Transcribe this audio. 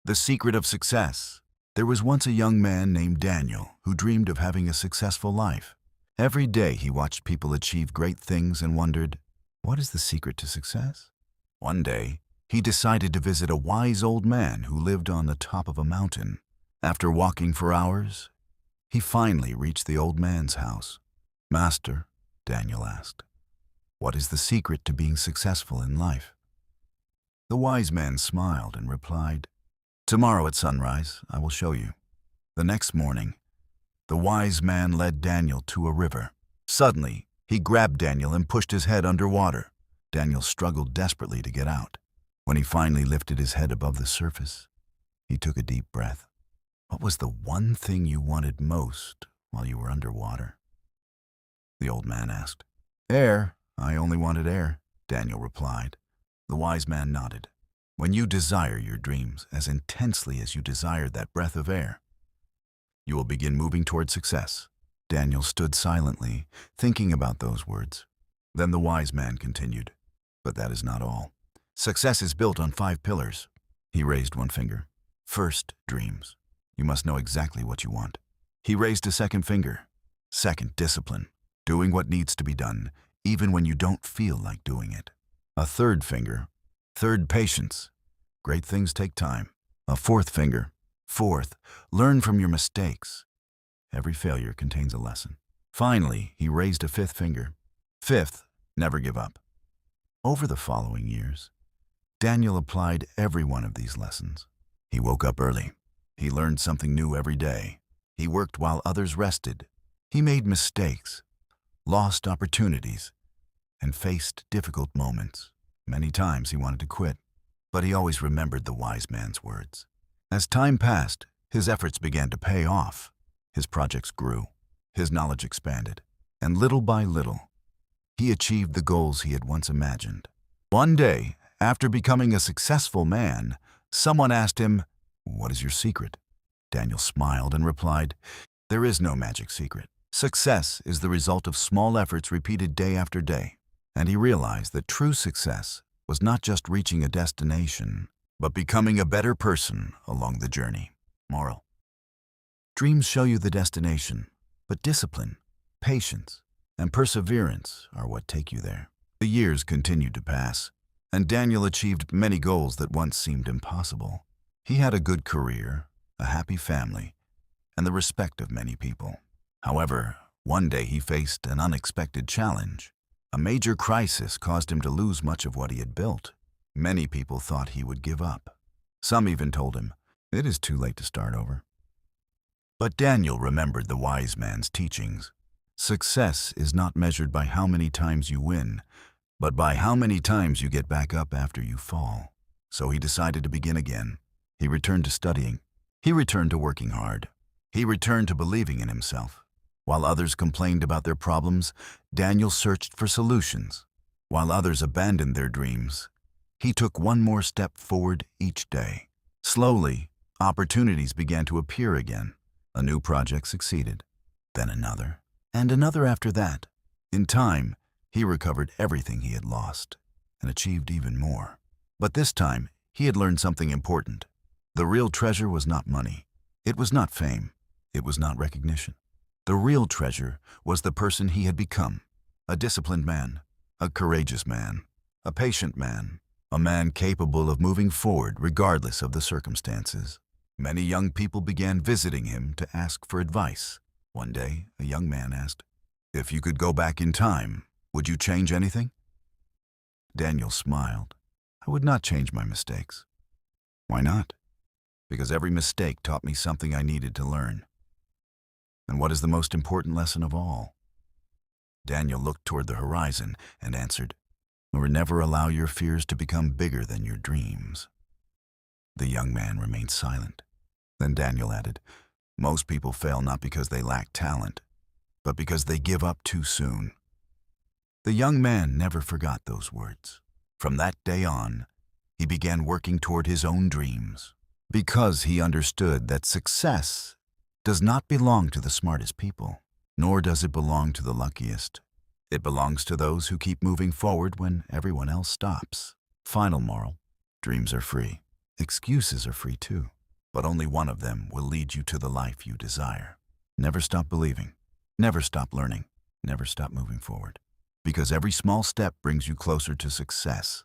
The secret of success. There was once a young man named Daniel who dreamed of having a successful life. Every day he watched people achieve great things and wondered, what is the secret to success? One day, he decided to visit a wise old man who lived on the top of a mountain. After walking for hours, he finally reached the old man's house. "Master," Daniel asked, "what is the secret to being successful in life?" The wise man smiled and replied, "Tomorrow at sunrise, I will show you." The next morning, the wise man led Daniel to a river. Suddenly, he grabbed Daniel and pushed his head underwater. Daniel struggled desperately to get out. When he finally lifted his head above the surface, he took a deep breath. "What was the one thing you wanted most while you were underwater?" the old man asked. "Air. I only wanted air," Daniel replied. The wise man nodded. When you desire your dreams as intensely as you desired that breath of air, you will begin moving toward success. Daniel stood silently, thinking about those words. Then the wise man continued, "But that is not all. Success is built on 5 pillars. He raised one finger. "First, dreams. You must know exactly what you want." He raised a second finger. "Second, discipline. Doing what needs to be done, even when you don't feel like doing it." A third finger. "Third, patience. Great things take time." A fourth finger. "Fourth, learn from your mistakes. Every failure contains a lesson." Finally, he raised a fifth finger. "Fifth, never give up." Over the following years, Daniel applied every one of these lessons. He woke up early. He learned something new every day. He worked while others rested. He made mistakes, lost opportunities, and faced difficult moments. Many times he wanted to quit, but he always remembered the wise man's words. As time passed, his efforts began to pay off. His projects grew, his knowledge expanded, and little by little, he achieved the goals he had once imagined. One day, after becoming a successful man, someone asked him, "What is your secret?" Daniel smiled and replied, "There is no magic secret. Success is the result of small efforts repeated day after day." And he realized that true success was not just reaching a destination, but becoming a better person along the journey. Moral: dreams show you the destination, but discipline, patience, and perseverance are what take you there. The years continued to pass, and Daniel achieved many goals that once seemed impossible. He had a good career, a happy family, and the respect of many people. However, one day he faced an unexpected challenge. A major crisis caused him to lose much of what he had built. Many people thought he would give up. Some even told him, "It is too late to start over." But Daniel remembered the wise man's teachings. Success is not measured by how many times you win, but by how many times you get back up after you fall. So he decided to begin again. He returned to studying. He returned to working hard. He returned to believing in himself. While others complained about their problems, Daniel searched for solutions. While others abandoned their dreams, he took one more step forward each day. Slowly, opportunities began to appear again. A new project succeeded, then another, and another after that. In time, he recovered everything he had lost and achieved even more. But this time, he had learned something important. The real treasure was not money. It was not fame. It was not recognition. The real treasure was the person he had become: a disciplined man, a courageous man, a patient man, a man capable of moving forward regardless of the circumstances. Many young people began visiting him to ask for advice. One day, a young man asked, "If you could go back in time, would you change anything?" Daniel smiled. "I would not change my mistakes." "Why not?" "Because every mistake taught me something I needed to learn." "And what is the most important lesson of all?" Daniel looked toward the horizon and answered, "Never allow your fears to become bigger than your dreams." The young man remained silent. Then Daniel added, "Most people fail not because they lack talent, but because they give up too soon." The young man never forgot those words. From that day on, he began working toward his own dreams, because he understood that success does not belong to the smartest people, nor does it belong to the luckiest. It belongs to those who keep moving forward when everyone else stops. Final moral: dreams are free. Excuses are free too. but only one of them will lead you to the life you desire. Never stop believing. Never stop learning. Never stop moving forward. Because every small step brings you closer to success.